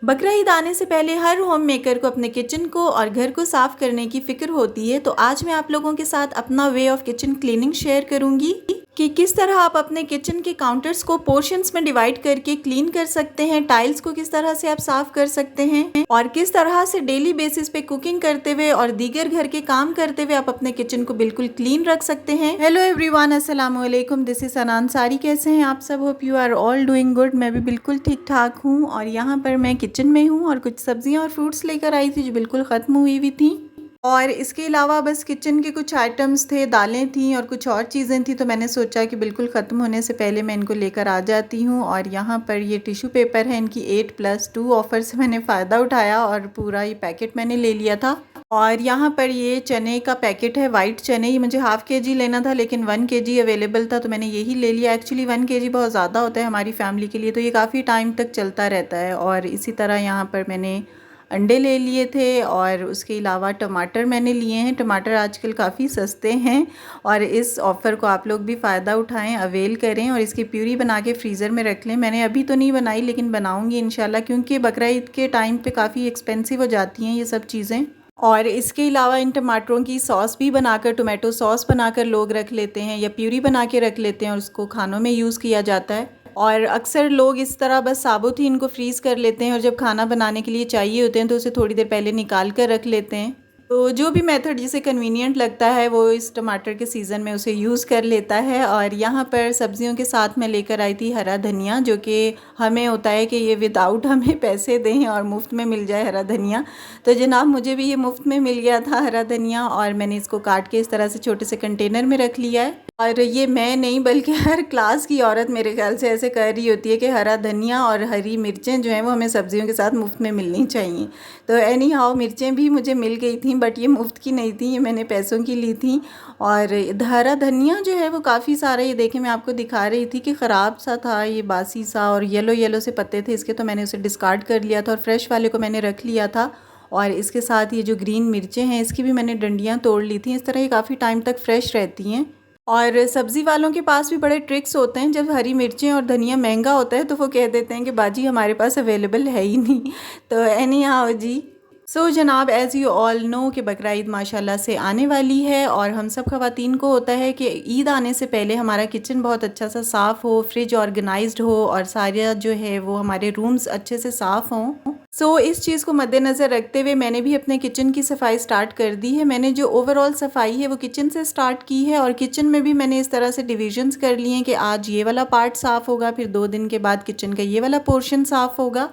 बकरा ईद आने से पहले हर होम मेकर को अपने किचन को और घर को साफ करने की फिक्र होती है। तो आज मैं आप लोगों के साथ अपना way of kitchen cleaning share करूंगी कि किस तरह आप अपने किचन के काउंटर्स को पोर्शंस में डिवाइड करके क्लीन कर सकते हैं, टाइल्स को किस तरह से आप साफ कर सकते हैं और किस तरह से डेली बेसिस पे कुकिंग करते हुए और दीगर घर के काम करते हुए आप अपने किचन को बिल्कुल क्लीन रख सकते हैं। हेलो एवरीवन, अस्सलाम वालेकुम, दिस इज सनान सारी। कैसे हैं आप सब? Hope you are all doing good. मैं भी बिल्कुल ठीक ठाक हूँ और यहाँ पर मैं किचन में हूँ और कुछ सब्जियाँ और फ्रूट्स लेकर आई थी जो बिल्कुल ख़त्म हुई हुई थी और इसके अलावा बस किचन के कुछ आइटम्स थे, दालें थी और कुछ और चीज़ें थी। तो मैंने सोचा कि बिल्कुल ख़त्म होने से पहले मैं इनको लेकर आ जाती हूँ। और यहाँ पर ये टिश्यू पेपर है, इनकी 8+2 ऑफ़र से मैंने फ़ायदा उठाया और पूरा ये पैकेट मैंने ले लिया था। और यहाँ पर ये चने का पैकेट है, वाइट चने। ये मुझे ½ kg लेना था लेकिन 1 kg अवेलेबल था तो मैंने यही ले लिया। एक्चुअली 1 kg बहुत ज़्यादा होता है हमारी फैमिली के लिए, तो ये काफ़ी टाइम तक चलता रहता है। और इसी तरह यहाँ पर मैंने अंडे ले लिए थे और उसके अलावा टमाटर मैंने लिए हैं। टमाटर आजकल काफ़ी सस्ते हैं और इस ऑफ़र को आप लोग भी फ़ायदा उठाएं, अवेल करें और इसकी प्यूरी बना के फ्रीज़र में रख लें। मैंने अभी तो नहीं बनाई लेकिन बनाऊंगी इंशाल्लाह, क्योंकि बकरा ईद के टाइम पे काफ़ी एक्सपेंसिव हो जाती हैं ये सब चीज़ें। और इसके अलावा इन टमाटरों की सॉस भी बनाकर, टोमेटो सॉस बनाकर लोग रख लेते हैं या प्यूरी बना के रख लेते हैं और उसको खानों में यूज़ किया जाता है। और अक्सर लोग इस तरह बस साबुत ही इनको फ्रीज़ कर लेते हैं और जब खाना बनाने के लिए चाहिए होते हैं तो उसे थोड़ी देर पहले निकाल कर रख लेते हैं। तो जो भी मेथड जिसे कन्वीनियंट लगता है वो इस टमाटर के सीज़न में उसे यूज़ कर लेता है। और यहाँ पर सब्जियों के साथ मैं लेकर आई थी हरा धनिया, जो कि हमें होता है कि ये विदाउट हमें पैसे दें और मुफ्त में मिल जाए हरा धनिया। तो जनाब मुझे भी ये मुफ्त में मिल गया था हरा धनिया और मैंने इसको काट के इस तरह से छोटे से कंटेनर में रख लिया है। और ये मैं नहीं बल्कि हर क्लास की औरत मेरे ख्याल से ऐसे कर रही होती है कि हरा धनिया और हरी मिर्चें जो हैं वो हमें सब्जियों के साथ मुफ्त में मिलनी चाहिए। तो एनी हाउ मिर्चें भी मुझे मिल गई थी बट ये मुफ्त की नहीं थी, ये मैंने पैसों की ली थी। और हरा धनिया जो है वो काफ़ी सारा, ये देखें मैं आपको दिखा रही थी कि ख़राब सा था, ये बासी सा और येलो येलो से पत्ते थे इसके, तो मैंने उसे डिस्कार्ड कर लिया था और फ्रेश वाले को मैंने रख लिया था। और इसके साथ ये जो ग्रीन मिर्चें हैं इसकी भी मैंने डंडियाँ तोड़ ली थी। इस तरह ये काफ़ी टाइम तक फ्रेश रहती हैं। और सब्ज़ी वालों के पास भी बड़े ट्रिक्स होते हैं। जब हरी मिर्चें और धनिया महंगा होता है तो वो कह देते हैं कि बाजी हमारे पास अवेलेबल है ही नहीं। तो एनी हाउ जी, सो जनाब, एज़ यू ऑल नो कि बकरा ईद माशाल्लाह से आने वाली है और हम सब ख़वातीन को होता है कि ईद आने से पहले हमारा किचन बहुत अच्छा सा साफ़ हो, फ्रिज ऑर्गेनाइज्ड हो और सारा जो है वो हमारे रूम्स अच्छे से साफ़ हों। सो इस चीज़ को मद्देनज़र रखते हुए मैंने भी अपने किचन की सफाई स्टार्ट कर दी है। मैंने जो ओवरऑल सफाई है वो किचन से स्टार्ट की है और किचन में भी मैंने इस तरह से डिविजन्स कर लिए हैं कि आज ये वाला पार्ट साफ़ होगा, फिर 2 दिन के बाद किचन का ये वाला पोर्शन साफ़ होगा।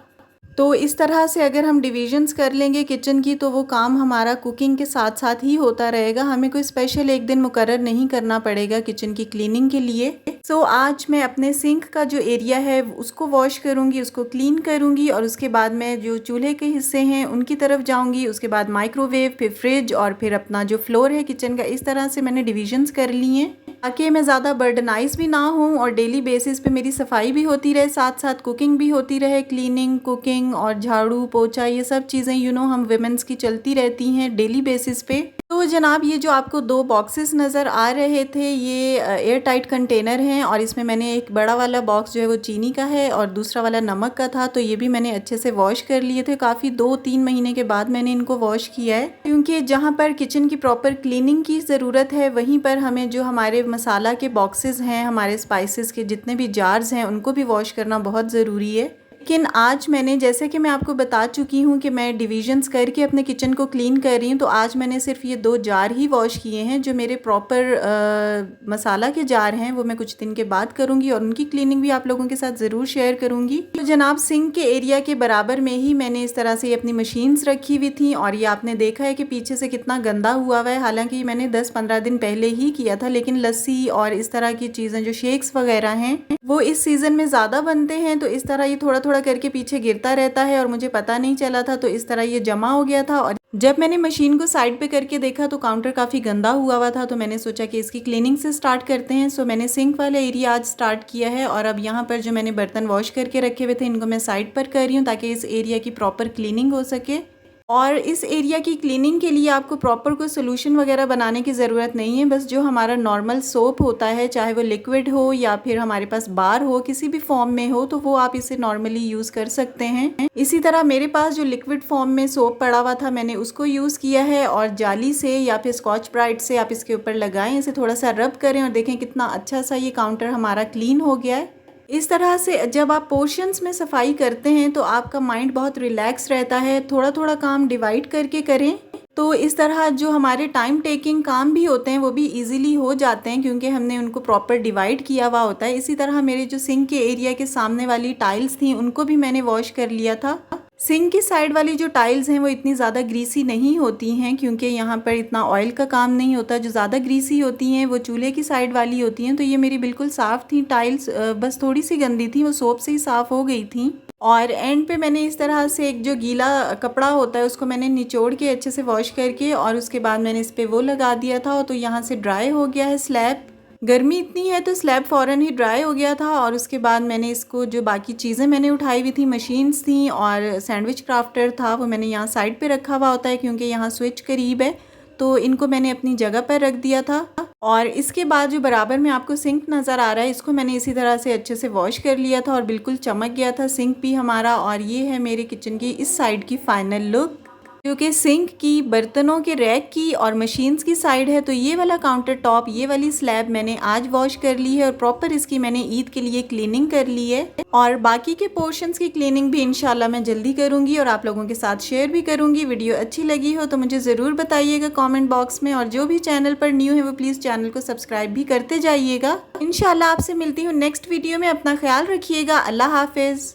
तो इस तरह से अगर हम डिविजन्स कर लेंगे किचन की तो वो काम हमारा कुकिंग के साथ साथ ही होता रहेगा। हमें कोई स्पेशल एक दिन मुकर्रर नहीं करना पड़ेगा किचन की क्लीनिंग के लिए। सो आज मैं अपने सिंक का जो एरिया है उसको वॉश करूँगी, उसको क्लीन करूँगी और उसके बाद मैं जो चूल्हे के हिस्से हैं उनकी तरफ जाऊँगी। उसके बाद माइक्रोवेव, फिर फ्रिज और फिर अपना जो फ्लोर है किचन का, इस तरह से मैंने डिविजन्स कर लिए हैं ताकि मैं ज़्यादा बर्डनाइज भी ना हूँ और डेली बेसिस पे मेरी सफाई भी होती रहे, साथ साथ कुकिंग भी होती रहे। क्लीनिंग, कुकिंग और झाड़ू पोछा ये सब चीज़ें हम विमेंस की चलती रहती हैं डेली बेसिस पे। तो जनाब ये जो आपको 2 बॉक्सेस नज़र आ रहे थे ये एयर टाइट कंटेनर हैं और इसमें मैंने एक बड़ा वाला बॉक्स जो है वो चीनी का है और दूसरा वाला नमक का था। तो ये भी मैंने अच्छे से वॉश कर लिए थे। काफ़ी 2-3 महीने के बाद मैंने इनको वॉश किया है, क्योंकि जहाँ पर किचन की प्रॉपर क्लीनिंग की ज़रूरत है वहीं पर हमें जो हमारे मसाला के बॉक्सेस हैं, हमारे स्पाइसेस के जितने भी जार्स हैं उनको भी वॉश करना बहुत ज़रूरी है। लेकिन आज मैंने, जैसे कि मैं आपको बता चुकी हूँ कि मैं डिविजन्स करके अपने किचन को क्लीन कर रही हूँ, तो आज मैंने सिर्फ ये 2 जार ही वॉश किए हैं। जो मेरे प्रॉपर मसाला के जार हैं वो मैं कुछ दिन के बाद करूँगी और उनकी क्लीनिंग भी आप लोगों के साथ ज़रूर शेयर करूँगी। तो जनाब सिंक के एरिया के बराबर में ही मैंने इस तरह से अपनी मशीन्स रखी हुई थी और ये आपने देखा है कि पीछे से कितना गंदा हुआ है। हालांकि मैंने 10-15 दिन पहले ही किया था, लेकिन लस्सी और इस तरह की चीज़ें जो शेक्स वगैरह हैं वो इस सीज़न में ज़्यादा बनते हैं, तो इस तरह ये थोड़ा थोड़ा करके पीछे गिरता रहता है और मुझे पता नहीं चला था। तो इस तरह ये जमा हो गया था और जब मैंने मशीन को साइड पे करके देखा तो काउंटर काफ़ी गंदा हुआ था। तो मैंने सोचा कि इसकी क्लीनिंग से स्टार्ट करते हैं। सो मैंने सिंक वाला एरिया आज स्टार्ट किया है और अब यहाँ पर जो मैंने बर्तन वॉश करके रखे हुए थे इनको मैं साइड पर कर रही हूँ ताकि इस एरिया की प्रॉपर क्लीनिंग हो सके। और इस एरिया की क्लीनिंग के लिए आपको प्रॉपर कोई सोल्यूशन वगैरह बनाने की ज़रूरत नहीं है। बस जो हमारा नॉर्मल सोप होता है, चाहे वो लिक्विड हो या फिर हमारे पास बार हो, किसी भी फॉर्म में हो, तो वो आप इसे नॉर्मली यूज़ कर सकते हैं। इसी तरह मेरे पास जो लिक्विड फॉर्म में सोप पड़ा हुआ था, मैंने उसको यूज़ किया है और जाली से या फिर स्कॉच ब्राइट से आप इसके ऊपर लगाएं, इसे थोड़ा सा रब करें और देखें कितना अच्छा सा ये काउंटर हमारा क्लीन हो गया है। इस तरह से जब आप पोर्शंस में सफाई करते हैं तो आपका माइंड बहुत रिलैक्स रहता है। थोड़ा थोड़ा काम डिवाइड करके करें तो इस तरह जो हमारे टाइम टेकिंग काम भी होते हैं वो भी इजीली हो जाते हैं, क्योंकि हमने उनको प्रॉपर डिवाइड किया हुआ होता है। इसी तरह मेरे जो सिंक के एरिया के सामने वाली टाइल्स थी उनको भी मैंने वॉश कर लिया था। सिंक की साइड वाली जो टाइल्स हैं वो इतनी ज़्यादा ग्रीसी नहीं होती हैं, क्योंकि यहाँ पर इतना ऑयल का काम नहीं होता। जो ज़्यादा ग्रीसी होती हैं वो चूल्हे की साइड वाली होती हैं। तो ये मेरी बिल्कुल साफ़ थी टाइल्स, बस थोड़ी सी गंदी थी, वो सोप से ही साफ़ हो गई थी। और एंड पे मैंने इस तरह से एक जो गीला कपड़ा होता है उसको मैंने निचोड़ के अच्छे से वॉश करके और उसके बाद मैंने इस पर वो लगा दिया था, तो यहाँ से ड्राई हो गया है स्लैब। गर्मी इतनी है तो स्लैब फ़ौरन ही ड्राई हो गया था। और उसके बाद मैंने इसको, जो बाकी चीज़ें मैंने उठाई हुई थी, मशीन्स थी और सैंडविच क्राफ्टर था, वो मैंने यहाँ साइड पे रखा हुआ होता है क्योंकि यहाँ स्विच करीब है, तो इनको मैंने अपनी जगह पर रख दिया था। और इसके बाद जो बराबर में आपको सिंक नज़र आ रहा है, इसको मैंने इसी तरह से अच्छे से वॉश कर लिया था और बिल्कुल चमक गया था सिंक भी हमारा। और ये है मेरे किचन की इस साइड की फाइनल लुक, क्योंकि सिंक की, बर्तनों के रैक की और मशीन्स की साइड है। तो ये वाला काउंटर टॉप, ये वाली स्लैब मैंने आज वॉश कर ली है और प्रॉपर इसकी मैंने ईद के लिए क्लीनिंग कर ली है। और बाकी के पोर्शंस की क्लीनिंग भी इंशाल्लाह मैं जल्दी करूंगी और आप लोगों के साथ शेयर भी करूंगी। वीडियो अच्छी लगी हो तो मुझे ज़रूर बताइएगा कॉमेंट बॉक्स में, और जो भी चैनल पर न्यू है वो प्लीज़ चैनल को सब्सक्राइब भी करते जाइएगा। इंशाल्लाह आपसे मिलती हूँ नेक्स्ट वीडियो में। अपना ख्याल रखिएगा। अल्लाह हाफिज़।